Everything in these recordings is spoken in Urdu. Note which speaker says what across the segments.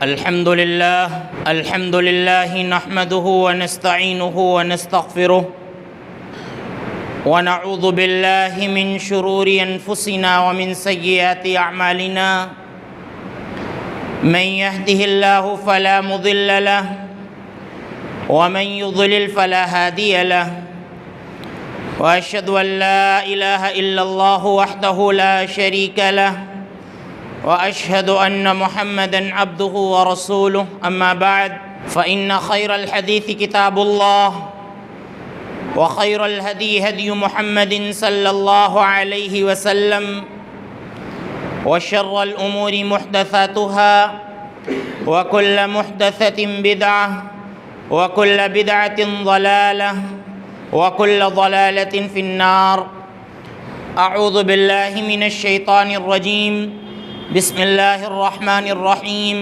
Speaker 1: الحمد لله نحمده ونستعينه ونستغفره ونعوذ بالله من شرور أنفسنا ومن سيئات أعمالنا من يهده الله فلا مضل له ومن يضلل فلا هادي له وأشهد أن لا إله إلا الله وحده لا شريك له وأشهد أن محمدًا عبده ورسوله أما بعد فإن خير الحديث كتاب الله وخير الهدي هدي محمد صلى الله عليه وسلم وشر الأمور محدثاتها وكل محدثة بدعة وكل بدعة ضلالة وكل ضلالة في النار أعوذ بالله من الشيطان الرجيم بسم الله الرحمن الرحيم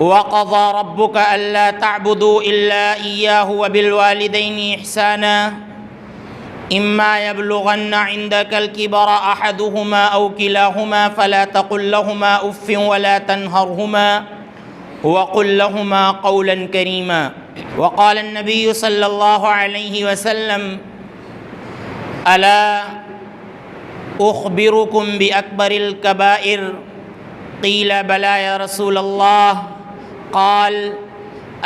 Speaker 1: وقضى ربك ألا تعبدوا إلا إياه وبالوالدين إحسانا إما يبلغن عندك الكبر أحدهما أو كلاهما فلا تقل لهما أف ولا تنهرهما وقل لهما قولا كريما وقال النبي صلى الله عليه وسلم ألا أخبركم بأكبر الكبائر قيل بلى يا رسول الله قال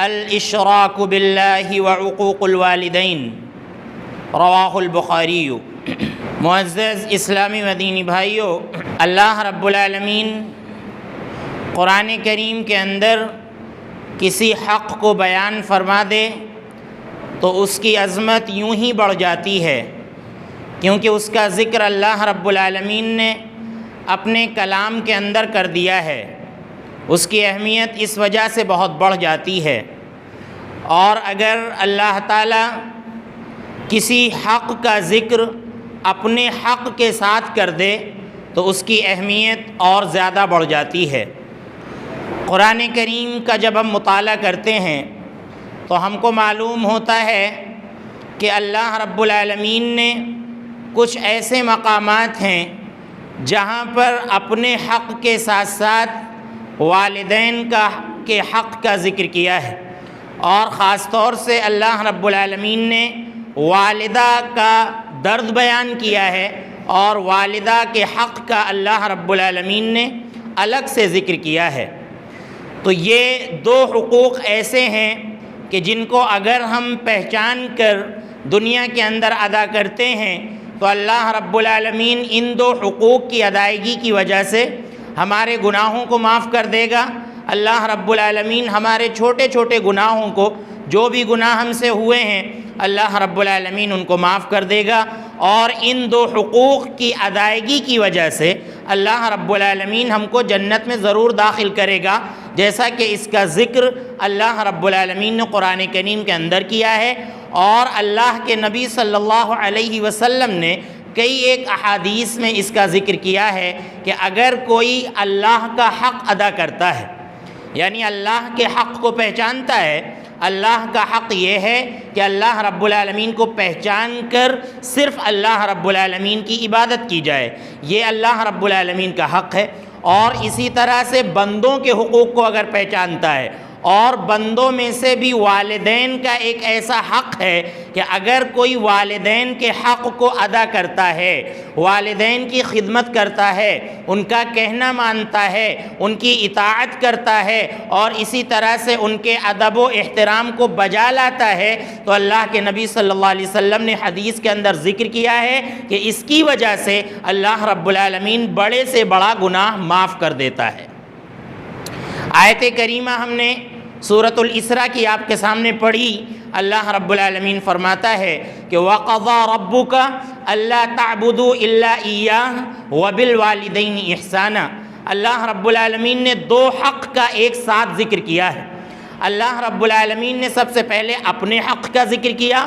Speaker 1: الاشراك بالله وعقوق الوالدين رواہ البخاری۔ معزز اسلامی مدینی بھائیوں، اللہ رب العالمین قرآن کریم کے اندر کسی حق کو بیان فرما دے تو اس کی عظمت یوں ہی بڑھ جاتی ہے، کیونکہ اس کا ذکر اللہ رب العالمین نے اپنے کلام کے اندر کر دیا ہے۔ اس کی اہمیت اس وجہ سے بہت بڑھ جاتی ہے، اور اگر اللہ تعالیٰ کسی حق کا ذکر اپنے حق کے ساتھ کر دے تو اس کی اہمیت اور زیادہ بڑھ جاتی ہے۔ قرآن کریم کا جب ہم مطالعہ کرتے ہیں تو ہم کو معلوم ہوتا ہے کہ اللہ رب العالمین نے کچھ ایسے مقامات ہیں جہاں پر اپنے حق کے ساتھ ساتھ والدین کے حق کا ذکر کیا ہے، اور خاص طور سے اللہ رب العالمین نے والدہ کا درد بیان کیا ہے، اور والدہ کے حق کا اللہ رب العالمین نے الگ سے ذکر کیا ہے۔ تو یہ دو حقوق ایسے ہیں کہ جن کو اگر ہم پہچان کر دنیا کے اندر ادا کرتے ہیں تو اللہ رب العالمین ان دو حقوق کی ادائیگی کی وجہ سے ہمارے گناہوں کو معاف کر دے گا۔ اللہ رب العالمین ہمارے چھوٹے چھوٹے گناہوں کو، جو بھی گناہ ہم سے ہوئے ہیں، اللہ رب العالمین ان کو معاف کر دے گا، اور ان دو حقوق کی ادائیگی کی وجہ سے اللہ رب العالمین ہم کو جنت میں ضرور داخل کرے گا، جیسا کہ اس کا ذکر اللہ رب العالمین نے قرآن کریم کے اندر کیا ہے، اور اللہ کے نبی صلی اللہ علیہ وسلم نے کئی ایک احادیث میں اس کا ذکر کیا ہے کہ اگر کوئی اللہ کا حق ادا کرتا ہے، یعنی اللہ کے حق کو پہچانتا ہے۔ اللہ کا حق یہ ہے کہ اللہ رب العالمین کو پہچان کر صرف اللہ رب العالمین کی عبادت کی جائے، یہ اللہ رب العالمین کا حق ہے۔ اور اسی طرح سے بندوں کے حقوق کو اگر پہچانتا ہے، اور بندوں میں سے بھی والدین کا ایک ایسا حق ہے کہ اگر کوئی والدین کے حق کو ادا کرتا ہے، والدین کی خدمت کرتا ہے، ان کا کہنا مانتا ہے، ان کی اطاعت کرتا ہے، اور اسی طرح سے ان کے ادب و احترام کو بجا لاتا ہے، تو اللہ کے نبی صلی اللہ علیہ وسلم نے حدیث کے اندر ذکر کیا ہے کہ اس کی وجہ سے اللہ رب العالمین بڑے سے بڑا گناہ معاف کر دیتا ہے۔ آیت کریمہ ہم نے سورۃ الاسراء کی آپ کے سامنے پڑھی۔ اللہ رب العالمین فرماتا ہے کہ وَقَضَى رَبُّكَ أَلَّا تَعْبُدُوا إِلَّا إِيَّاهُ وَبِالْوَالِدَيْنِ إِحْسَانًا۔ اللہ رب العالمین نے دو حق کا ایک ساتھ ذکر کیا ہے۔ اللہ رب العالمین نے سب سے پہلے اپنے حق کا ذکر کیا،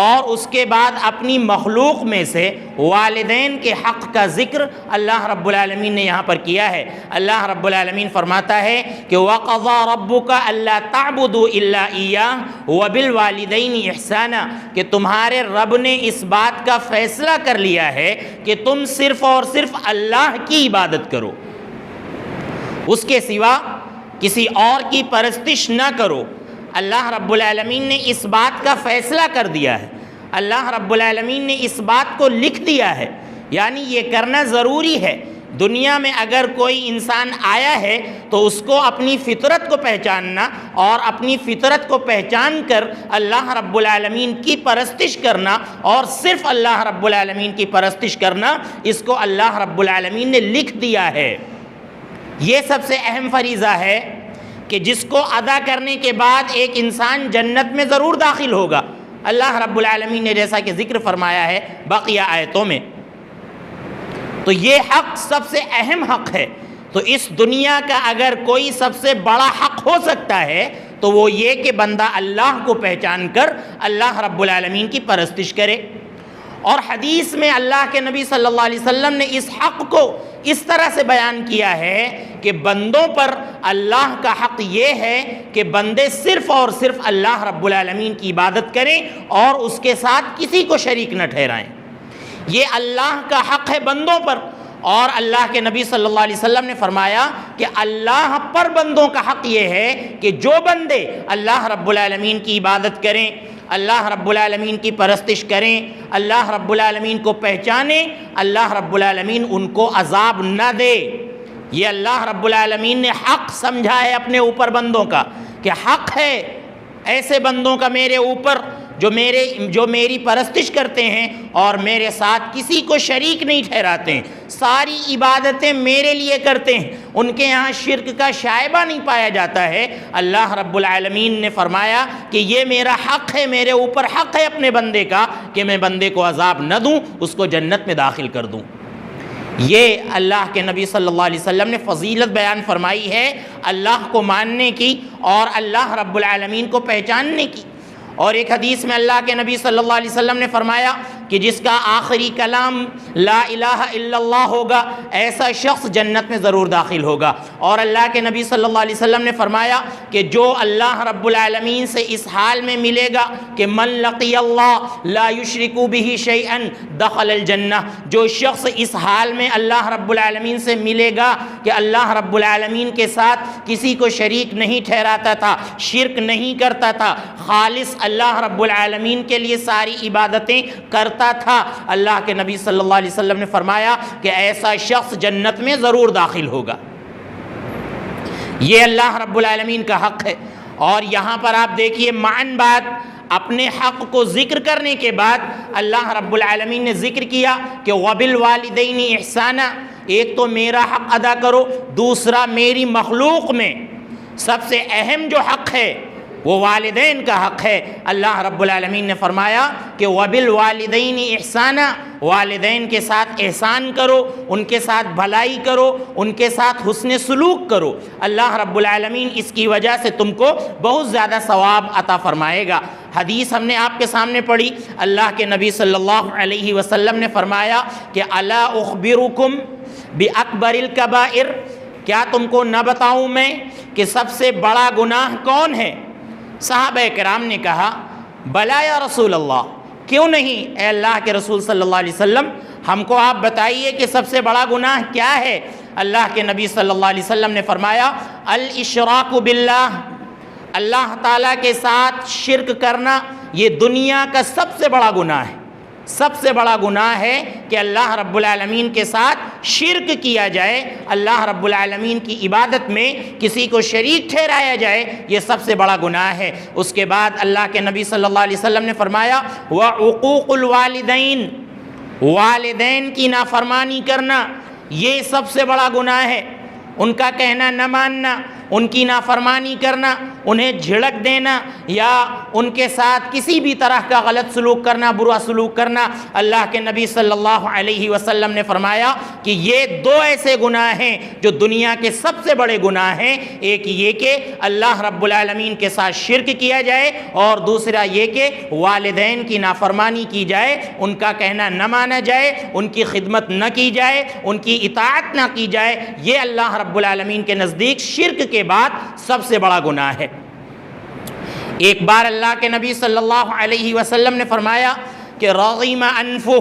Speaker 1: اور اس کے بعد اپنی مخلوق میں سے والدین کے حق کا ذکر اللہ رب العالمین نے یہاں پر کیا ہے۔ اللہ رب العالمین فرماتا ہے کہ وَقَضَى رَبُّكَ أَلَّا تَعْبُدُوا إِلَّا إِيَّاهُ وَبِالْوَالِدَيْنِ إِحْسَانًا، کہ تمہارے رب نے اس بات کا فیصلہ کر لیا ہے کہ تم صرف اور صرف اللہ کی عبادت کرو، اس کے سوا کسی اور کی پرستش نہ کرو۔ اللہ رب العالمین نے اس بات کا فیصلہ کر دیا ہے، اللہ رب العالمین نے اس بات کو لکھ دیا ہے، یعنی یہ کرنا ضروری ہے۔ دنیا میں اگر کوئی انسان آیا ہے تو اس کو اپنی فطرت کو پہچاننا اور اپنی فطرت کو پہچان کر اللہ رب العالمین کی پرستش کرنا اور صرف اللہ رب العالمین کی پرستش کرنا، اس کو اللہ رب العالمین نے لکھ دیا ہے۔ یہ سب سے اہم فریضہ ہے کہ جس کو ادا کرنے کے بعد ایک انسان جنت میں ضرور داخل ہوگا۔ اللہ رب العالمین نے جیسا کہ ذکر فرمایا ہے بقیہ آیتوں میں، تو یہ حق سب سے اہم حق ہے۔ تو اس دنیا کا اگر کوئی سب سے بڑا حق ہو سکتا ہے تو وہ یہ کہ بندہ اللہ کو پہچان کر اللہ رب العالمین کی پرستش کرے۔ اور حدیث میں اللہ کے نبی صلی اللہ علیہ وسلم نے اس حق کو اس طرح سے بیان کیا ہے کہ بندوں پر اللہ کا حق یہ ہے کہ بندے صرف اور صرف اللہ رب العالمین کی عبادت کریں اور اس کے ساتھ کسی کو شریک نہ ٹھہرائیں۔ یہ اللہ کا حق ہے بندوں پر، اور اللہ کے نبی صلی اللہ علیہ وسلم نے فرمایا کہ اللہ پر بندوں کا حق یہ ہے کہ جو بندے اللہ رب العالمین کی عبادت کریں، اللہ رب العالمین کی پرستش کریں، اللہ رب العالمین کو پہچانیں، اللہ رب العالمین ان کو عذاب نہ دے۔ یہ اللہ رب العالمین نے حق سمجھا ہے اپنے اوپر بندوں کا، کہ حق ہے ایسے بندوں کا میرے اوپر جو میری پرستش کرتے ہیں اور میرے ساتھ کسی کو شریک نہیں ٹھہراتے ہیں، ساری عبادتیں میرے لیے کرتے ہیں، ان کے یہاں شرک کا شائبہ نہیں پایا جاتا ہے۔ اللہ رب العالمین نے فرمایا کہ یہ میرا حق ہے، میرے اوپر حق ہے اپنے بندے کا کہ میں بندے کو عذاب نہ دوں، اس کو جنت میں داخل کر دوں۔ یہ اللہ کے نبی صلی اللہ علیہ وسلم نے فضیلت بیان فرمائی ہے اللہ کو ماننے کی اور اللہ رب العالمین کو پہچاننے کی۔ اور ایک حدیث میں اللہ کے نبی صلی اللہ علیہ وسلم نے فرمایا کہ جس کا آخری کلام لا الہ الا اللہ ہوگا ایسا شخص جنت میں ضرور داخل ہوگا۔ اور اللہ کے نبی صلی اللہ علیہ وسلم نے فرمایا کہ جو اللہ رب العالمین سے اس حال میں ملے گا کہ من لقی اللہ لا یشرک بہ شیئا دخل الجنہ، جو شخص اس حال میں اللہ رب العالمین سے ملے گا کہ اللہ رب العالمین کے ساتھ کسی کو شریک نہیں ٹھہراتا تھا، شرک نہیں کرتا تھا، خالص اللہ رب العالمین کے لیے ساری عبادتیں کرتا تھا، اللہ کے نبی صلی اللہ علیہ وسلم نے فرمایا کہ ایسا شخص جنت میں ضرور داخل ہوگا۔ یہ اللہ رب العالمین کا حق ہے۔ اور یہاں پر آپ دیکھیے معن بات، اپنے حق کو ذکر کرنے کے بعد اللہ رب العالمین نے ذکر کیا کہ وبالوالدین احسانا، ایک تو میرا حق ادا کرو، دوسرا میری مخلوق میں سب سے اہم جو حق ہے وہ والدین کا حق ہے۔ اللہ رب العالمین نے فرمایا کہ وبالوالدین احسانا، والدین کے ساتھ احسان کرو، ان کے ساتھ بھلائی کرو، ان کے ساتھ حسن سلوک کرو۔ اللہ رب العالمین اس کی وجہ سے تم کو بہت زیادہ ثواب عطا فرمائے گا۔ حدیث ہم نے آپ کے سامنے پڑھی، اللہ کے نبی صلی اللہ علیہ وسلم نے فرمایا کہ الا اخبرکم باکبر الکبائر، کیا تم کو نہ بتاؤں میں کہ سب سے بڑا گناہ کون ہے؟ صحابہ کرام نے کہا بلا یا رسول اللہ، کیوں نہیں اے اللہ کے رسول صلی اللہ علیہ وسلم، ہم کو آپ بتائیے کہ سب سے بڑا گناہ کیا ہے؟ اللہ کے نبی صلی اللہ علیہ وسلم نے فرمایا الاشراک باللہ، اللہ تعالیٰ کے ساتھ شرک کرنا یہ دنیا کا سب سے بڑا گناہ ہے۔ سب سے بڑا گناہ ہے کہ اللہ رب العالمین کے ساتھ شرک کیا جائے، اللہ رب العالمین کی عبادت میں کسی کو شریک ٹھہرایا جائے، یہ سب سے بڑا گناہ ہے۔ اس کے بعد اللہ کے نبی صلی اللہ علیہ وسلم نے فرمایا وعقوق الوالدین، والدین کی نافرمانی کرنا یہ سب سے بڑا گناہ ہے۔ ان کا کہنا نہ ماننا، ان کی نافرمانی کرنا، انہیں جھڑک دینا یا ان کے ساتھ کسی بھی طرح کا غلط سلوک کرنا، برا سلوک کرنا، اللہ کے نبی صلی اللہ علیہ وسلم نے فرمایا کہ یہ دو ایسے گناہ ہیں جو دنیا کے سب سے بڑے گناہ ہیں۔ ایک یہ کہ اللہ رب العالمین کے ساتھ شرک کیا جائے، اور دوسرا یہ کہ والدین کی نافرمانی کی جائے، ان کا کہنا نہ مانا جائے، ان کی خدمت نہ کی جائے، ان کی اطاعت نہ کی جائے۔ یہ اللہ رب العالمین کے نزدیک شرک کے بعد سب سے بڑا گناہ ہے۔ ایک بار اللہ کے نبی صلی اللہ علیہ وسلم نے فرمایا کہ رغم انفہ،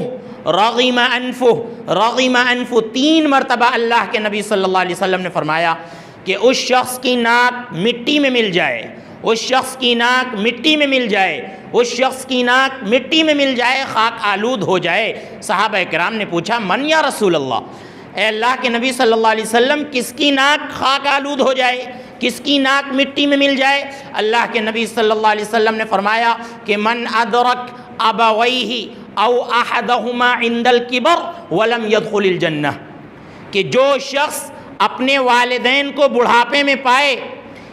Speaker 1: رغم انفہ، رغم انفہ، 3 مرتبہ اللہ کے نبی صلی اللہ علیہ وسلم نے فرمایا کہ اس شخص کی ناک مٹی میں مل جائے، اس شخص کی ناک مٹی میں مل جائے، اس شخص کی ناک مٹی میں مل جائے، خاک آلود ہو جائے۔ صحابہ کرام نے پوچھا من یا رسول اللہ، اے اللہ کے نبی صلی اللہ علیہ وسلم کس کی ناک خاک آلود ہو جائے، کس کی ناک مٹی میں مل جائے؟ اللہ کے نبی صلی اللہ علیہ وسلم نے فرمایا کہ من ادرک ابویہ او احدہما عند الکبر ولم يدخل الجنہ، کہ جو شخص اپنے والدین کو بڑھاپے میں پائے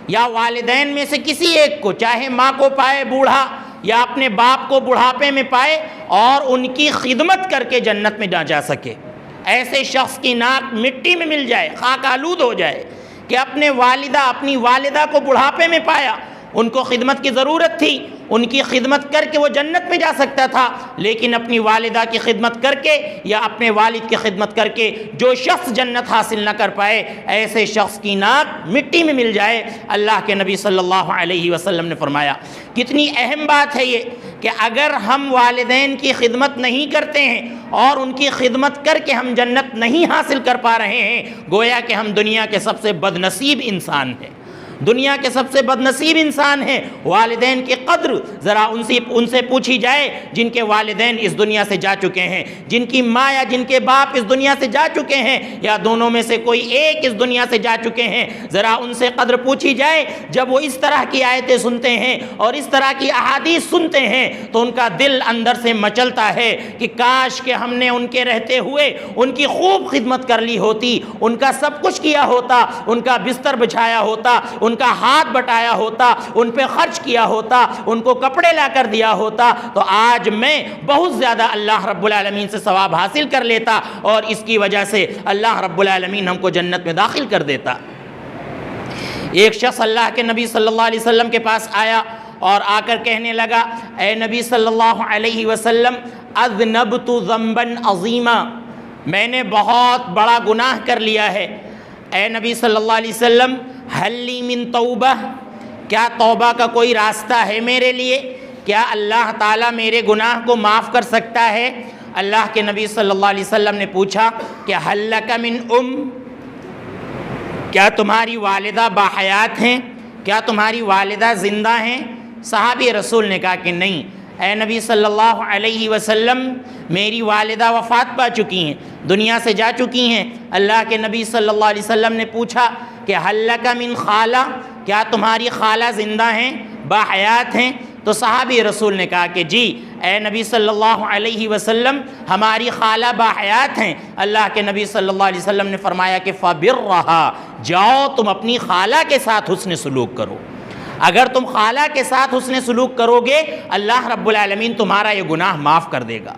Speaker 1: یا والدین میں سے کسی ایک کو، چاہے ماں کو پائے بوڑھا یا اپنے باپ کو بڑھاپے میں پائے اور ان کی خدمت کر کے جنت میں نہ جا سکے، ایسے شخص کی ناک مٹی میں مل جائے، خاک آلود ہو جائے، کہ اپنی والدہ کو بڑھاپے میں پایا، ان کو خدمت کی ضرورت تھی، ان کی خدمت کر کے وہ جنت میں جا سکتا تھا، لیکن اپنی والدہ کی خدمت کر کے یا اپنے والد کی خدمت کر کے جو شخص جنت حاصل نہ کر پائے، ایسے شخص کی ناک مٹی میں مل جائے۔ اللہ کے نبی صلی اللہ علیہ وسلم نے فرمایا، کتنی اہم بات ہے یہ کہ اگر ہم والدین کی خدمت نہیں کرتے ہیں اور ان کی خدمت کر کے ہم جنت نہیں حاصل کر پا رہے ہیں، گویا کہ ہم دنیا کے سب سے بد نصیب انسان ہیں، دنیا کے سب سے بد نصیب انسان ہیں۔ والدین کی قدر ذرا ان سے پوچھی جائے جن کے والدین اس دنیا سے جا چکے ہیں، جن کی ماں یا جن کے باپ اس دنیا سے جا چکے ہیں یا دونوں میں سے کوئی ایک اس دنیا سے جا چکے ہیں، ذرا ان سے قدر پوچھی جائے۔ جب وہ اس طرح کی آیتیں سنتے ہیں اور اس طرح کی احادیث سنتے ہیں تو ان کا دل اندر سے مچلتا ہے کہ کاش کہ ہم نے ان کے رہتے ہوئے ان کی خوب خدمت کر لی ہوتی، ان کا سب کچھ کیا ہوتا، ان کا بستر بچھایا ہوتا، ان کا ہاتھ بٹایا ہوتا، ان پہ خرچ کیا ہوتا، ان کو کپڑے لا کر دیا ہوتا، تو آج میں بہت زیادہ اللہ رب العالمین سے ثواب حاصل کر لیتا اور اس کی وجہ سے اللہ رب العالمین ہم کو جنت میں داخل کر دیتا۔ ایک شخص اللہ کے نبی صلی اللہ علیہ وسلم کے پاس آیا اور آ کر کہنے لگا، اے نبی صلی اللہ علیہ وسلم اذنبت ذنبا عظیما، میں نے بہت بڑا گناہ کر لیا ہے، اے نبی صلی اللہ علیہ وسلم حل لی من توبہ، کیا توبہ کا کوئی راستہ ہے میرے لیے؟ کیا اللہ تعالیٰ میرے گناہ کو معاف کر سکتا ہے؟ اللہ کے نبی صلی اللہ علیہ وسلم نے پوچھا کہ حل لک من کیا تمہاری والدہ باحیات ہیں؟ کیا تمہاری والدہ زندہ ہیں؟ صحابی رسول نے کہا کہ نہیں، اے نبی صلی اللہ علیہ وسلم میری والدہ وفات پا چکی ہیں، دنیا سے جا چکی ہیں۔ اللہ کے نبی صلی اللہ علیہ وسلم نے پوچھا کہ حل لک من خالہ، کیا تمہاری خالہ زندہ ہیں، باحیات ہیں؟ تو صحابی رسول نے کہا کہ جی اے نبی صلی اللہ علیہ وسلم ہماری خالہ باحیات ہیں۔ اللہ کے نبی صلی اللہ علیہ وسلم نے فرمایا کہ فَبِرَّهَا، جاؤ تم اپنی خالہ کے ساتھ حسن سلوک کرو، اگر تم خالہ کے ساتھ حسن سلوک کرو گے اللہ رب العالمین تمہارا یہ گناہ معاف کر دے گا۔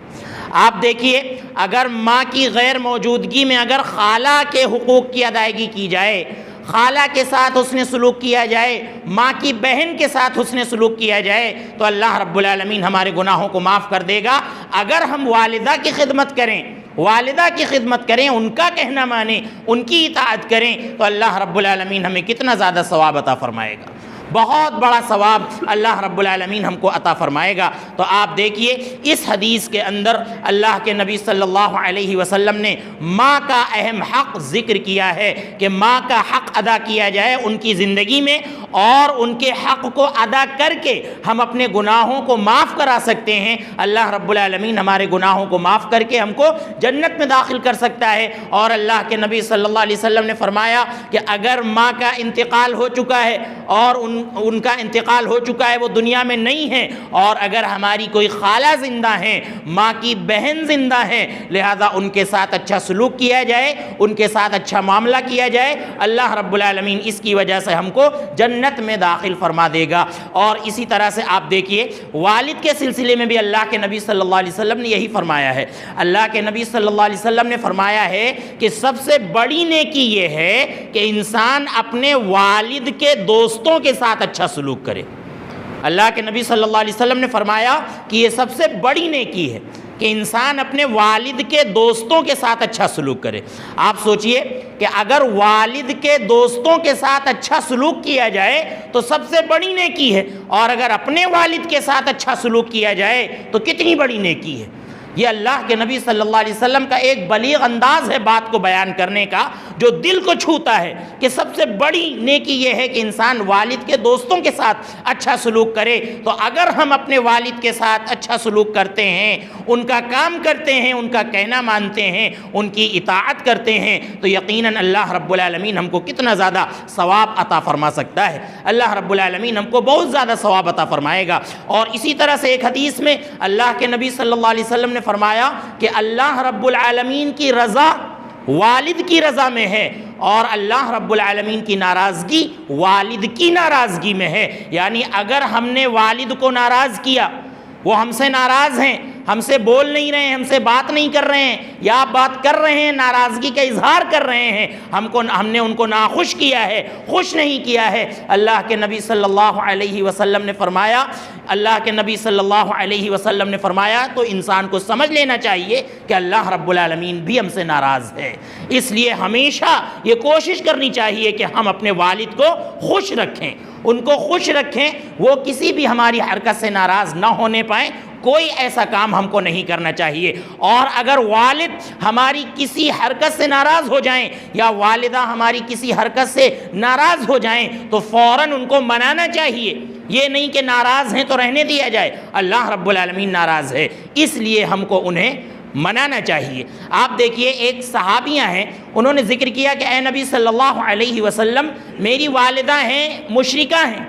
Speaker 1: آپ دیکھیے، اگر ماں کی غیر موجودگی میں اگر خالہ کے حقوق کی ادائیگی کی جائے، خالہ کے ساتھ حسن سلوک کیا جائے، ماں کی بہن کے ساتھ حسن سلوک کیا جائے تو اللہ رب العالمین ہمارے گناہوں کو معاف کر دے گا۔ اگر ہم والدہ کی خدمت کریں، والدہ کی خدمت کریں، ان کا کہنا مانیں، ان کی اطاعت کریں تو اللہ رب العالمین ہمیں کتنا زیادہ ثواب عطا فرمائے گا، بہت بڑا ثواب اللہ رب العالمین ہم کو عطا فرمائے گا۔ تو آپ دیکھیے اس حدیث کے اندر اللہ کے نبی صلی اللہ علیہ وسلم نے ماں کا اہم حق ذکر کیا ہے کہ ماں کا حق ادا کیا جائے ان کی زندگی میں، اور ان کے حق کو ادا کر کے ہم اپنے گناہوں کو معاف کرا سکتے ہیں۔ اللہ رب العالمین ہمارے گناہوں کو معاف کر کے ہم کو جنت میں داخل کر سکتا ہے۔ اور اللہ کے نبی صلی اللہ علیہ وسلم نے فرمایا کہ اگر ماں کا انتقال ہو چکا ہے اور ان کا انتقال ہو چکا ہے، وہ دنیا میں نہیں ہے، اور اگر ہماری کوئی خالہ زندہ ہیں، ماں کی بہن زندہ ہیں، لہذا ان کے ساتھ اچھا سلوک کیا جائے، ان کے ساتھ اچھا معاملہ کیا جائے، اللہ رب العالمین اس کی وجہ سے ہم کو جنت میں داخل فرما دے گا۔ اور اسی طرح سے آپ دیکھیے والد کے سلسلے میں بھی اللہ کے نبی صلی اللہ علیہ وسلم نے یہی فرمایا ہے۔ اللہ کے نبی صلی اللہ علیہ وسلم نے فرمایا ہے کہ سب سے بڑی نیکی یہ ہے کہ انسان اپنے والد کے دوستوں کے ساتھ اچھا سلوک کرے۔ اللہ کے نبی صلی اللہ علیہ وسلم نے فرمایا کہ یہ سب سے بڑی نیکی ہے کہ انسان اپنے والد کے دوستوں کے ساتھ اچھا سلوک کرے۔ آپ سوچئے کہ اگر والد کے دوستوں کے ساتھ اچھا سلوک کیا جائے تو سب سے بڑی نیکی ہے، اور اگر اپنے والد کے ساتھ اچھا سلوک کیا جائے تو کتنی بڑی نیکی ہے۔ یہ اللہ کے نبی صلی اللہ علیہ وسلم کا ایک بلیغ انداز ہے بات کو بیان کرنے کا۔ جو دل کو چھوتا ہے کہ سب سے بڑی نیکی یہ ہے کہ انسان والد کے دوستوں کے ساتھ اچھا سلوک کرے۔ تو اگر ہم اپنے والد کے ساتھ اچھا سلوک کرتے ہیں، ان کا کام کرتے ہیں، ان کا کہنا مانتے ہیں، ان کی اطاعت کرتے ہیں، تو یقیناً اللہ رب العالمین ہم کو کتنا زیادہ ثواب عطا فرما سکتا ہے۔ اللہ رب العالمین ہم کو بہت زیادہ ثواب عطا فرمائے گا۔ اور اسی طرح سے ایک حدیث میں اللہ کے نبی صلی اللہ علیہ وسلم نے فرمایا کہ اللہ رب العالمین کی رضا والد کی رضا میں ہے، اور اللہ رب العالمین کی ناراضگی والد کی ناراضگی میں ہے۔ یعنی اگر ہم نے والد کو ناراض کیا، وہ ہم سے ناراض ہیں، ہم سے بول نہیں رہے ہیں، ہم سے بات نہیں کر رہے ہیں، یا آپ بات کر رہے ہیں ناراضگی کا اظہار کر رہے ہیں، ہم نے ان کو ناخوش کیا ہے، خوش نہیں کیا ہے، اللہ کے نبی صلی اللہ علیہ وسلم نے فرمایا، اللہ کے نبی صلی اللہ علیہ وسلم نے فرمایا تو انسان کو سمجھ لینا چاہیے کہ اللہ رب العالمین بھی ہم سے ناراض ہے۔ اس لیے ہمیشہ یہ کوشش کرنی چاہیے کہ ہم اپنے والد کو خوش رکھیں، ان کو خوش رکھیں، وہ کسی بھی ہماری حرکت سے ناراض نہ ہونے پائیں۔ کوئی ایسا کام ہم کو نہیں کرنا چاہیے، اور اگر والد ہماری کسی حرکت سے ناراض ہو جائیں یا والدہ ہماری کسی حرکت سے ناراض ہو جائیں تو فوراً ان کو منانا چاہیے۔ یہ نہیں کہ ناراض ہیں تو رہنے دیا جائے، اللہ رب العالمین ناراض ہے، اس لیے ہم کو انہیں منانا چاہیے۔ آپ دیکھیے ایک صحابیاں ہیں، انہوں نے ذکر کیا کہ اے نبی صلی اللہ علیہ وسلم، میری والدہ ہیں مشرکہ ہیں،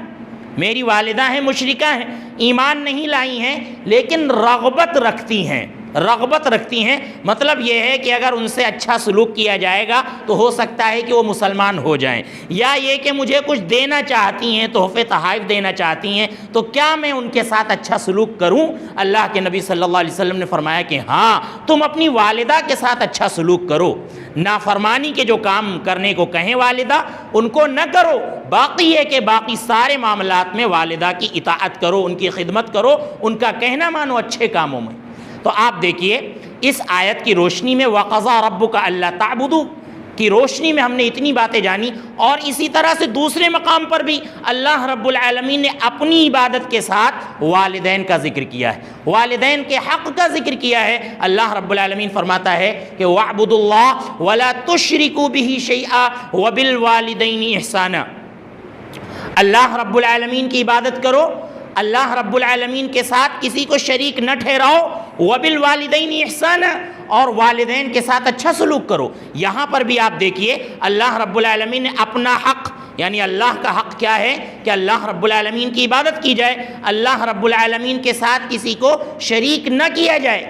Speaker 1: میری والدہ ہیں مشرکہ ہیں، ایمان نہیں لائی ہیں، لیکن رغبت رکھتی ہیں، رغبت رکھتی ہیں، مطلب یہ ہے کہ اگر ان سے اچھا سلوک کیا جائے گا تو ہو سکتا ہے کہ وہ مسلمان ہو جائیں، یا یہ کہ مجھے کچھ دینا چاہتی ہیں، تحفے تحائف دینا چاہتی ہیں، تو کیا میں ان کے ساتھ اچھا سلوک کروں؟ اللہ کے نبی صلی اللہ علیہ وسلم نے فرمایا کہ ہاں، تم اپنی والدہ کے ساتھ اچھا سلوک کرو، نافرمانی کے جو کام کرنے کو کہیں والدہ ان کو نہ کرو، باقی ہے کہ باقی سارے معاملات میں والدہ کی اطاعت کرو، ان کی خدمت کرو، ان کا کہنا مانو اچھے کاموں میں۔ تو آپ دیکھیے اس آیت کی روشنی میں وَقَضَىٰ رَبُّكَ أَلَّا تَعْبُدُوا کی روشنی میں ہم نے اتنی باتیں جانی، اور اسی طرح سے دوسرے مقام پر بھی اللہ رب العالمین نے اپنی عبادت کے ساتھ والدین کا ذکر کیا ہے، والدین کے حق کا ذکر کیا ہے۔ اللہ رب العالمین فرماتا ہے کہ وَاعْبُدُوا اللَّهَ وَلَا تُشْرِكُوا بِهِ شَيْئًا وَبِالْوَالِدَيْنِ إِحْسَانًا، اللہ رب العالمین کی عبادت کرو، اللہ رب العالمین کے ساتھ کسی کو شریک نہ ٹھہراؤ، وَبِالْوَالِدَيْنِ إِحْسَانًا، اور والدین کے ساتھ اچھا سلوک کرو۔ یہاں پر بھی آپ دیکھیے اللہ رب العالمین نے اپنا حق، یعنی اللہ کا حق کیا ہے کہ اللہ رب العالمین کی عبادت کی جائے، اللہ رب العالمین کے ساتھ کسی کو شریک نہ کیا جائے،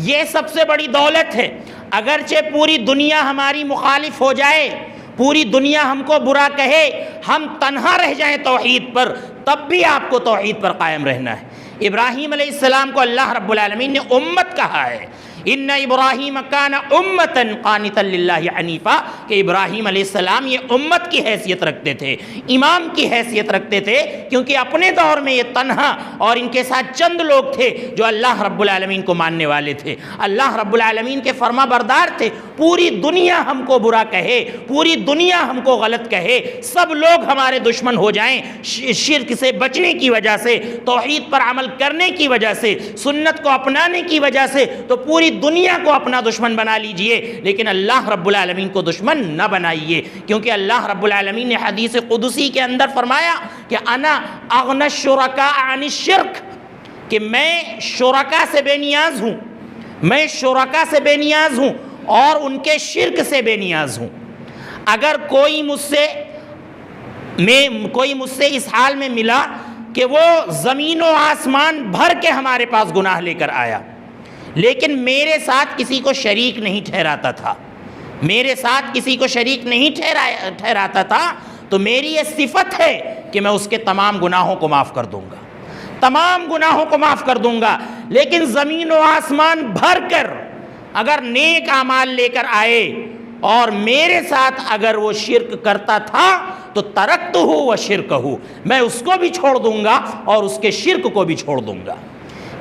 Speaker 1: یہ سب سے بڑی دولت ہے۔ اگرچہ پوری دنیا ہماری مخالف ہو جائے، پوری دنیا ہم کو برا کہے، ہم تنہا رہ جائیں توحید پر، تب بھی آپ کو توحید پر قائم رہنا ہے۔ ابراہیم علیہ السلام کو اللہ رب العالمین نے امت کہا ہے، ان ابراہیم کان امتا قانتا للہ حنیفا، کہ ابراہیم علیہ السلام یہ امت کی حیثیت رکھتے تھے، امام کی حیثیت رکھتے تھے، کیونکہ اپنے دور میں یہ تنہا اور ان کے ساتھ چند لوگ تھے جو اللہ رب العالمین کو ماننے والے تھے، اللہ رب العالمین کے فرما بردار تھے۔ پوری دنیا ہم کو برا کہے، پوری دنیا ہم کو غلط کہے، سب لوگ ہمارے دشمن ہو جائیں، شرک سے بچنے کی وجہ سے، توحید پر عمل کرنے کی وجہ سے، سنت کو اپنانے کی وجہ سے، تو پوری دنیا کو اپنا دشمن بنا لیجئے، لیکن اللہ رب العالمین کو دشمن نہ بنائیے، کیونکہ اللہ رب العالمین نے حدیث قدسی کے اندر فرمایا کہ انا اغنی الشرکاء عن الشرک، کہ میں شرکا سے بے نیاز ہوں، میں شرکا سے بے نیاز ہوں اور ان کے شرک سے بے نیاز ہوں۔ اگر کوئی مجھ سے اس حال میں ملا کہ وہ زمین و آسمان بھر کے ہمارے پاس گناہ لے کر آیا، لیکن میرے ساتھ کسی کو شریک نہیں ٹھہراتا تھا، میرے ساتھ کسی کو شریک نہیں ٹھہراتا تھا، تو میری یہ صفت ہے کہ میں اس کے تمام گناہوں کو معاف کر دوں گا، تمام گناہوں کو معاف کر دوں گا۔ لیکن زمین و آسمان بھر کر اگر نیک اعمال لے کر آئے اور میرے ساتھ اگر وہ شرک کرتا تھا تو ترکتہ و شرکہ، میں اس کو بھی چھوڑ دوں گا اور اس کے شرک کو بھی چھوڑ دوں گا۔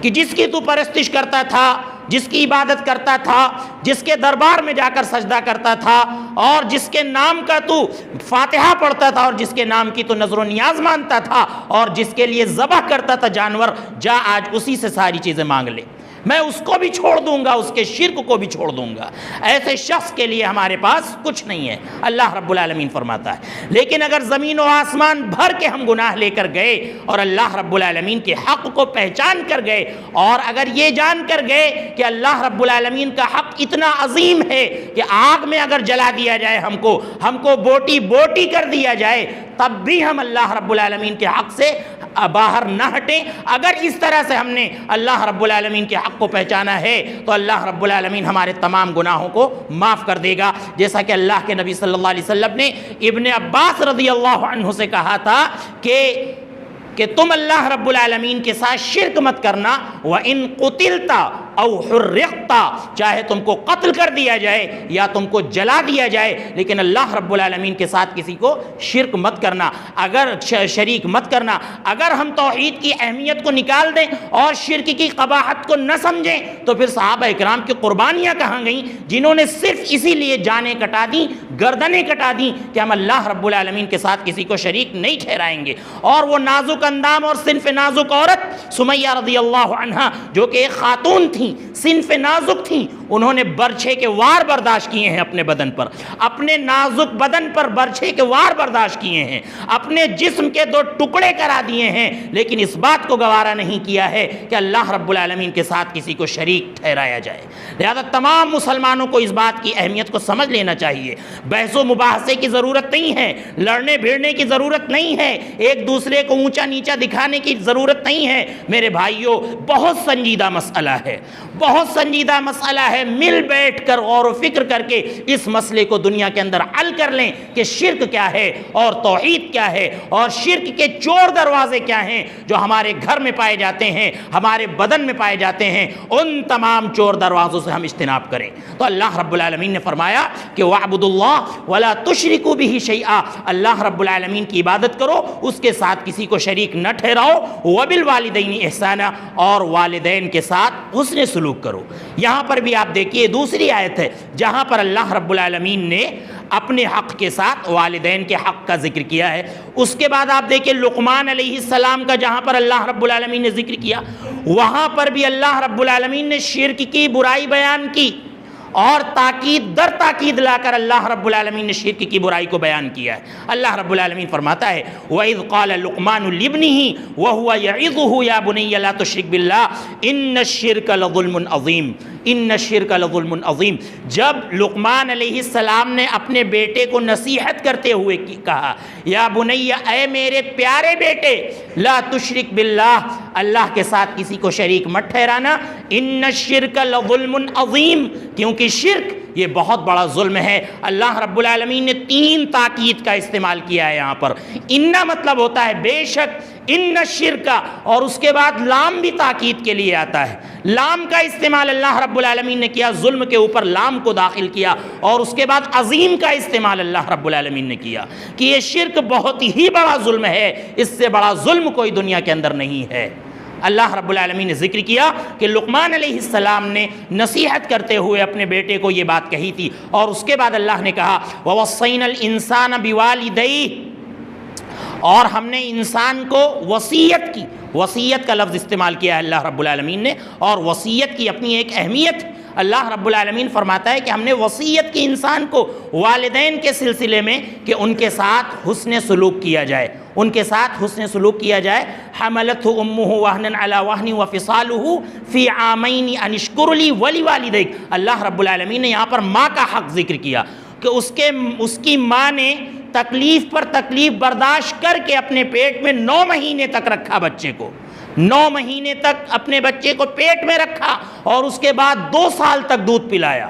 Speaker 1: کہ جس کی تو پرستش کرتا تھا، جس کی عبادت کرتا تھا، جس کے دربار میں جا کر سجدہ کرتا تھا، اور جس کے نام کا تو فاتحہ پڑھتا تھا، اور جس کے نام کی تو نظر و نیاز مانتا تھا، اور جس کے لیے ذبح کرتا تھا جانور، جا آج اسی سے ساری چیزیں مانگ لے۔ میں اس کو بھی چھوڑ دوں گا، اس کے شرک کو بھی چھوڑ دوں گا۔ ایسے شخص کے لیے ہمارے پاس کچھ نہیں ہے، اللہ رب العالمین فرماتا ہے۔ لیکن اگر زمین و آسمان بھر کے ہم گناہ لے کر گئے اور اللہ رب العالمین کے حق کو پہچان کر گئے، اور اگر یہ جان کر گئے کہ اللہ رب العالمین کا حق اتنا عظیم ہے کہ آگ میں اگر جلا دیا جائے ہم کو بوٹی بوٹی کر دیا جائے، تب بھی ہم اللہ رب العالمین کے حق سے باہر نہ ہٹیں، اگر اس طرح سے ہم نے اللہ رب العالمین کے حق کو پہچانا ہے تو اللہ رب العالمین ہمارے تمام گناہوں کو معاف کر دے گا۔ جیسا کہ اللہ کے نبی صلی اللہ علیہ وسلم نے ابن عباس رضی اللہ عنہ سے کہا تھا کہ تم اللہ رب العالمین کے ساتھ شرک مت کرنا، وَإِن قُتِلْتَ او حرقتا، چاہے تم کو قتل کر دیا جائے یا تم کو جلا دیا جائے، لیکن اللہ رب العالمین کے ساتھ کسی کو شرک مت کرنا، اگر شریک مت کرنا۔ اگر ہم توحید کی اہمیت کو نکال دیں اور شرک کی قباحت کو نہ سمجھیں تو پھر صحابہ اکرام کی قربانیاں کہاں گئیں، جنہوں نے صرف اسی لیے جانیں کٹا دیں، گردنیں کٹا دیں کہ ہم اللہ رب العالمین کے ساتھ کسی کو شریک نہیں ٹھہرائیں گے۔ اور وہ نازک اندام اور صنف نازک عورت سمیہ رضی اللہ عنہا، جو کہ ایک خاتون تھی، صنف نازک تھیں، انہوں نے برچھے کے وار برداشت کیے ہیں اپنے بدن پر، اپنے نازک بدن پر برچھے کے وار برداشت کیے ہیں، اپنے جسم کے 2 ٹکڑے کرا دیے ہیں، لیکن اس بات کو گوارا نہیں کیا ہے کہ اللہ رب العالمین کے ساتھ کسی کو شریک ٹھہرایا جائے۔ لہذا تمام مسلمانوں کو اس بات کی اہمیت کو سمجھ لینا چاہیے۔ بحث و مباحثے کی ضرورت نہیں ہے، لڑنے بھیڑنے کی ضرورت نہیں ہے، ایک دوسرے کو اونچا نیچا دکھانے کی ضرورت نہیں ہے۔ میرے بھائیوں، بہت سنجیدہ مسئلہ ہے، بہت سنجیدہ مسئلہ ہے۔ مل بیٹھ کر غور و فکر کر کے اس مسئلے کو دنیا کے اندر حل کر لیں کہ شرک کیا ہے اور توحید کیا ہے، اور شرک کے چور دروازے کیا ہیں جو ہمارے گھر میں پائے جاتے ہیں، ہمارے بدن میں پائے جاتے ہیں۔ ان تمام چور دروازوں سے ہم اجتناب کریں۔ تو اللہ رب العالمین نے فرمایا کہ وَاعْبُدُوا اللَّهَ وَلَا تُشْرِكُوا بِهِ شَيْئًا، اللہ رب العالمین کی عبادت کرو، اس کے ساتھ کسی کو شریک نہ ٹھہراؤ۔ وَبِالْوَالِدَيْنِ إِحْسَانًا، اور والدین کے ساتھ حسن سلوک کرو۔ یہاں پر بھی آپ دیکھیے دوسری آیت ہے جہاں پر اللہ رب العالمین نے اپنے حق کے ساتھ والدین کے حق کا ذکر کیا ہے۔ اس کے بعد آپ دیکھیں لقمان علیہ السلام کا جہاں پر اللہ رب العالمین نے ذکر کیا، وہاں پر بھی اللہ رب العالمین نے شرک کی برائی بیان کی، اور تاکید در تاکید لا کر اللہ رب العالمین نے شرک کی برائی کو بیان کیا ہے۔ اللہ رب العالمین فرماتا ہے وَإِذْ قَالَ لُقْمَانُ لِابْنِهِ وَهُوَ يَعِظُهُ يَا بُنَيَّ لَا تُشْرِكْ بِاللَّهِ إِنَّ الشِّرْكَ لَظُلْمٌ عَظِيمٌ، ان الشرک لظلم عظیم۔ جب لقمان علیہ السلام نے اپنے بیٹے کو نصیحت کرتے ہوئے کہا یا بنی، اے میرے پیارے بیٹے، لا تشرک باللہ، اللہ کے ساتھ کسی کو شریک مت ٹھہرانا، ان الشرک لظلم عظیم، کیونکہ شرک یہ بہت بڑا ظلم ہے۔ اللہ رب العالمین نے 3 تاکید کا استعمال کیا ہے یہاں پر۔ ان مطلب ہوتا ہے بے شک، ان الشرک، اور اس کے بعد لام بھی تاکید کے لیے آتا ہے۔ لام کا استعمال اللہ رب العالمین نے کیا، ظلم کے اوپر لام کو داخل کیا، اور اس کے بعد عظیم کا استعمال اللہ رب العالمین نے کیا کہ یہ شرک بہت ہی بڑا ظلم ہے، اس سے بڑا ظلم کوئی دنیا کے اندر نہیں ہے۔ اللہ رب العالمین نے ذکر کیا کہ لقمان علیہ السلام نے نصیحت کرتے ہوئے اپنے بیٹے کو یہ بات کہی تھی، اور اس کے بعد اللہ نے کہا وَوَصَّيْنَا الْإِنسَانَ بِوَالِدَيْهِ، اور ہم نے انسان کو وصیت کی، وصیت کا لفظ استعمال کیا ہے اللہ رب العالمین نے، اور وصیت کی اپنی ایک اہمیت۔ اللہ رب العالمین فرماتا ہے کہ ہم نے وصیت کی انسان کو والدین کے سلسلے میں کہ ان کے ساتھ حسن سلوک کیا جائے، ان کے ساتھ حسن سلوک کیا جائے۔ حملتہ امہ وہنا علی وہن وفصالہ فی عامین ان اشکر لی ولوالدیک۔ اللہ رب العالمین نے یہاں پر ماں کا حق ذکر کیا کہ اس کی ماں نے تکلیف پر تکلیف برداشت کر کے اپنے پیٹ میں 9 مہینے تک رکھا بچے کو، 9 مہینے تک اپنے بچے کو پیٹ میں رکھا، اور اس کے بعد 2 سال تک دودھ پلایا،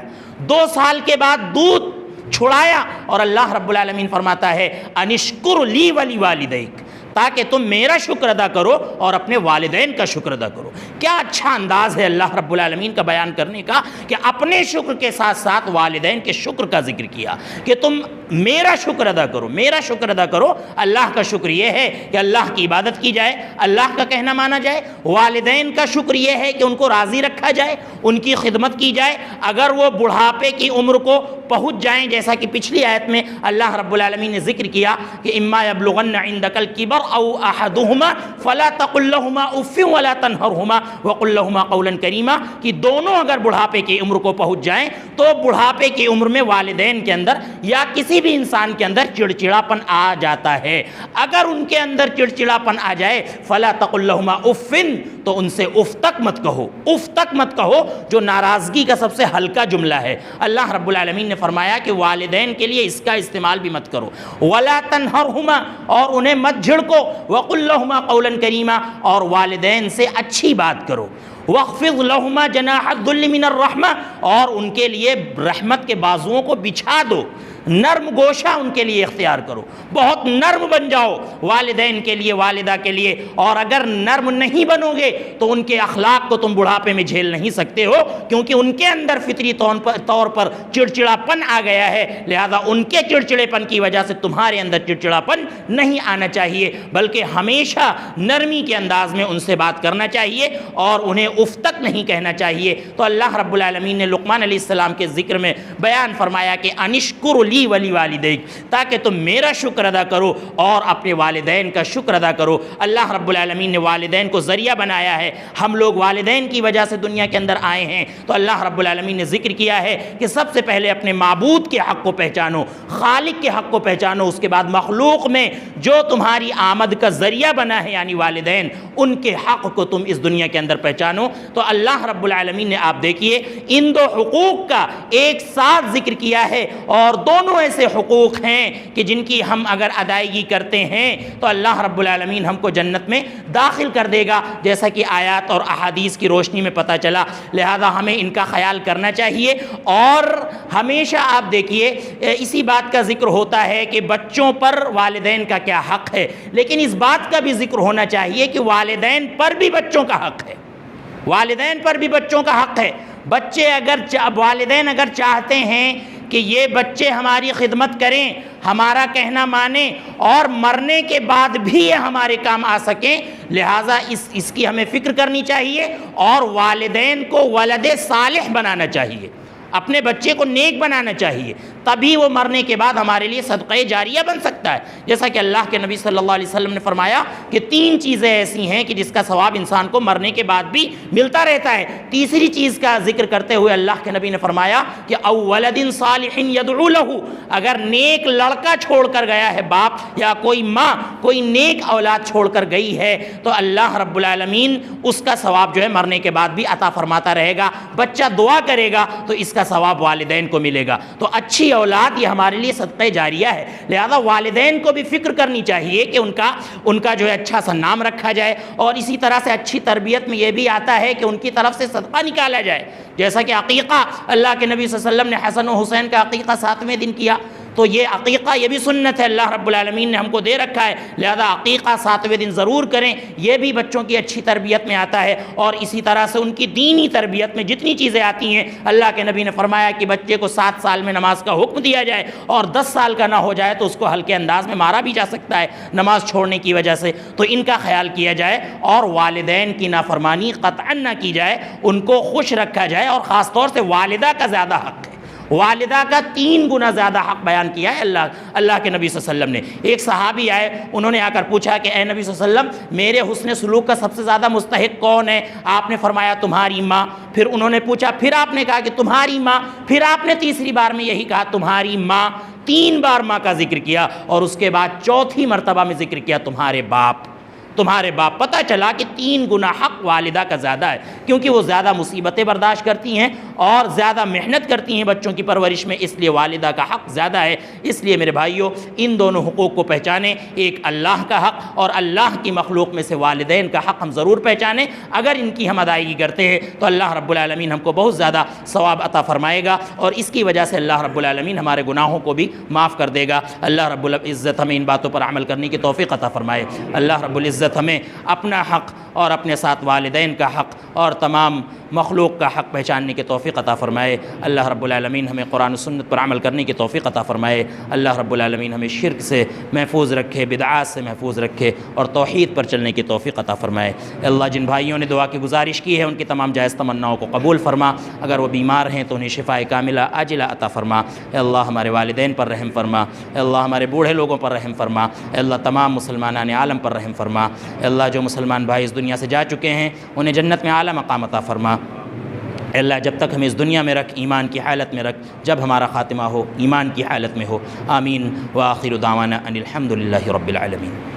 Speaker 1: 2 سال کے بعد دودھ چھڑایا، اور اللہ رب العالمین فرماتا ہے انشکر لی ولوالدیک، تاکہ تم میرا شکر ادا کرو اور اپنے والدین کا شکر ادا کرو۔ کیا اچھا انداز ہے اللہ رب العالمین کا بیان کرنے کا کہ اپنے شکر کے ساتھ ساتھ والدین کے شکر کا ذکر کیا کہ تم میرا شکر ادا کرو، میرا شکر ادا کرو۔ اللہ کا شکر یہ ہے کہ اللہ کی عبادت کی جائے، اللہ کا کہنا مانا جائے۔ والدین کا شکر یہ ہے کہ ان کو راضی رکھا جائے، ان کی خدمت کی جائے۔ اگر وہ بڑھاپے کی عمر کو پہنچ جائیں، جیسا کہ پچھلی آیت میں اللہ رب العالمین نے ذکر کیا کہ اما یبلغن عندک الکبر او احدہما فلا تقل لہما اف ولا تنہرہما وقل لہما قولا کریما، کہ دونوں اگر بڑھاپے کی عمر کو پہنچ جائیں تو بڑھاپے کی عمر میں والدین کے اندر یا کسی بھی انسان کے اندر چڑچڑاپن آ جاتا ہے۔ اگر ان کے اندر چڑچڑاپن آ جائے فلا تقل لہما اف، تو ان سے اف تک مت کہو، اف تک مت کہو، جو ناراضگی کا سب سے ہلکا جملہ ہے۔ اللہ رب العالمین نے فرمایا کہ والدین کے لیے اس کا استعمال بھی مت کرو۔ ولا تنہرہما، اور انہیں مت جھڑکو۔ وقل لہما قولا کریما، اور والدین سے اچھی بات کرو۔ واخفض لہما جناح الذل من الرحمہ، اور ان کے لیے رحمت کے بازوؤں کو بچھا دو، نرم گوشہ ان کے لیے اختیار کرو، بہت نرم بن جاؤ والدین کے لیے، والدہ کے لیے۔ اور اگر نرم نہیں بنو گے تو ان کے اخلاق کو تم بڑھاپے میں جھیل نہیں سکتے ہو، کیونکہ ان کے اندر فطری طور پر چڑچڑاپن آ گیا ہے، لہذا ان کے چڑچڑے پن کی وجہ سے تمہارے اندر چڑچڑاپن نہیں آنا چاہیے، بلکہ ہمیشہ نرمی کے انداز میں ان سے بات کرنا چاہیے اور انہیں اف تک نہیں کہنا چاہیے۔ تو اللہ رب العالمین نے لقمان علیہ السلام کے ذکر میں بیان فرمایا کہ انشکر لی ولی والدیک، تاکہ تم میرا شکر ادا کرو اور اپنے والدین کا شکر ادا کرو۔ اللہ رب العالمین نے والدین کو ذریعہ بنایا ہے، ہم لوگ والدین کی وجہ سے دنیا کے اندر آئے ہیں، تو اللہ رب العالمین نے ذکر کیا ہے کہ سب سے پہلے اپنے معبود کے حق کو پہچانو، خالق کے حق کو پہچانو، اس کے بعد مخلوق میں جو تمہاری آمد کا ذریعہ بنا ہے یعنی والدین، ان کے حق کو تم اس دنیا کے اندر پہچانو۔ تو اللہ رب العالمین نے آپ دیکھیے ان دو حقوق کا ایک ساتھ ذکر کیا ہے، اور دونوں ایسے حقوق ہیں کہ جن کی ہم اگر ادائیگی کرتے ہیں تو اللہ رب العالمین ہم کو جنت میں داخل کر دے گا، جیسا کہ آیات اور احادیث کی روشنی میں پتہ چلا۔ لہذا ہمیں ان کا خیال کرنا چاہیے، اور ہمیشہ آپ دیکھیے اسی بات کا ذکر ہوتا ہے کہ بچوں پر والدین کا کیا حق ہے، لیکن اس بات کا بھی ذکر ہونا چاہیے کہ والدین پر بھی بچوں کا حق ہے، والدین پر بھی بچوں کا حق ہے۔ بچے والدین اگر چاہتے ہیں کہ یہ بچے ہماری خدمت کریں، ہمارا کہنا مانیں اور مرنے کے بعد بھی یہ ہمارے کام آ سکیں، لہٰذا اس کی ہمیں فکر کرنی چاہیے، اور والدین کو ولد صالح بنانا چاہیے، اپنے بچے کو نیک بنانا چاہیے، تبھی وہ مرنے کے بعد ہمارے لیے صدقہ جاریہ بن سکتا ہے۔ جیسا کہ اللہ کے نبی صلی اللہ علیہ وسلم نے فرمایا کہ 3 چیزیں ایسی ہیں کہ جس کا ثواب انسان کو مرنے کے بعد بھی ملتا رہتا ہے۔ تیسری چیز کا ذکر کرتے ہوئے اللہ کے نبی نے فرمایا کہ او ولد صالح یدعو لہ، اگر نیک لڑکا چھوڑ کر گیا ہے باپ یا کوئی ماں، کوئی نیک اولاد چھوڑ کر گئی ہے، تو اللہ رب العالمین اس کا ثواب جو ہے مرنے کے بعد بھی عطا فرماتا رہے گا۔ بچہ دعا کرے گا تو اس کا ثواب والدین کو ملے گا۔ تو اچھی اولاد یہ ہمارے لیے صدقہ جاریہ ہے، لہذا والدین کو بھی فکر کرنی چاہیے کہ ان کا جو ہے اچھا سا نام رکھا جائے، اور اسی طرح سے اچھی تربیت میں یہ بھی آتا ہے کہ ان کی طرف سے صدقہ نکالا جائے، جیسا کہ عقیقہ اللہ کے نبی صلی اللہ علیہ وسلم نے حسن و حسین کا عقیقہ 7ویں دن کیا، تو یہ عقیقہ یہ بھی سنت ہے، اللہ رب العالمین نے ہم کو دے رکھا ہے، لہذا عقیقہ 7ویں دن ضرور کریں، یہ بھی بچوں کی اچھی تربیت میں آتا ہے۔ اور اسی طرح سے ان کی دینی تربیت میں جتنی چیزیں آتی ہیں، اللہ کے نبی نے فرمایا کہ بچے کو 7 سال میں نماز کا حکم دیا جائے، اور 10 سال کا نہ ہو جائے تو اس کو ہلکے انداز میں مارا بھی جا سکتا ہے نماز چھوڑنے کی وجہ سے۔ تو ان کا خیال کیا جائے، اور والدین کی نافرمانی قطعاً نہ کی جائے، ان کو خوش رکھا جائے، اور خاص طور سے والدہ کا زیادہ حق ہے، والدہ کا 3 گنا زیادہ حق بیان کیا ہے اللہ کے نبی صلی اللہ علیہ وسلم نے۔ ایک صحابی آئے، انہوں نے آ کر پوچھا کہ اے نبی صلی اللہ علیہ وسلم، میرے حسن سلوک کا سب سے زیادہ مستحق کون ہے؟ آپ نے فرمایا تمہاری ماں۔ پھر انہوں نے پوچھا، پھر آپ نے کہا کہ تمہاری ماں، پھر آپ نے تیسری بار میں یہی کہا تمہاری ماں، 3 بار ماں کا ذکر کیا، اور اس کے بعد چوتھی مرتبہ میں ذکر کیا تمہارے باپ، تمہارے باپ۔ پتہ چلا کہ 3 گنا حق والدہ کا زیادہ ہے، کیونکہ وہ زیادہ مصیبتیں برداشت کرتی ہیں اور زیادہ محنت کرتی ہیں بچوں کی پرورش میں، اس لیے والدہ کا حق زیادہ ہے۔ اس لیے میرے بھائیوں، ان دونوں حقوق کو پہچانیں، ایک اللہ کا حق اور اللہ کی مخلوق میں سے والدین کا حق ہم ضرور پہچانیں۔ اگر ان کی ہم ادائیگی کرتے ہیں تو اللہ رب العالمین ہم کو بہت زیادہ ثواب عطا فرمائے گا، اور اس کی وجہ سے اللہ رب العالمین ہمارے گناہوں کو بھی معاف کر دے گا۔ اللہ رب العزت ہمیں ان باتوں پر عمل کرنے کی توفیق عطا فرمائے۔ اللہ رب العزت العزت ہمیں اپنا حق اور اپنے ساتھ والدین کا حق اور تمام مخلوق کا حق پہچاننے کی توفیق عطا فرمائے۔ اللہ رب العالمین ہمیں قرآن و سنت پر عمل کرنے کی توفیق عطا فرمائے۔ اللہ رب العالمین ہمیں شرک سے محفوظ رکھے، بدعات سے محفوظ رکھے اور توحید پر چلنے کی توفیق عطا فرمائے۔ اللہ جن بھائیوں نے دعا کی گزارش کی ہے ان کی تمام جائز تمناؤں کو قبول فرما، اگر وہ بیمار ہیں تو انہیں شفاء کاملہ عاجلہ عطا فرما۔ اے اللہ ہمارے والدین پر رحم فرما، اے اللہ ہمارے بوڑھے لوگوں پر رحم فرما، اے اللہ تمام مسلمانان عالم پر رحم فرما۔ اے اللہ جو مسلمان بھائی اس دنیا سے جا چکے ہیں انہیں جنت میں اعلیٰ مقام عطا فرما۔ اے اللہ جب تک ہمیں اس دنیا میں رکھ، ایمان کی حالت میں رکھ، جب ہمارا خاتمہ ہو ایمان کی حالت میں ہو۔ آمین وآخر دعوانا ان الحمد للہ رب العالمین۔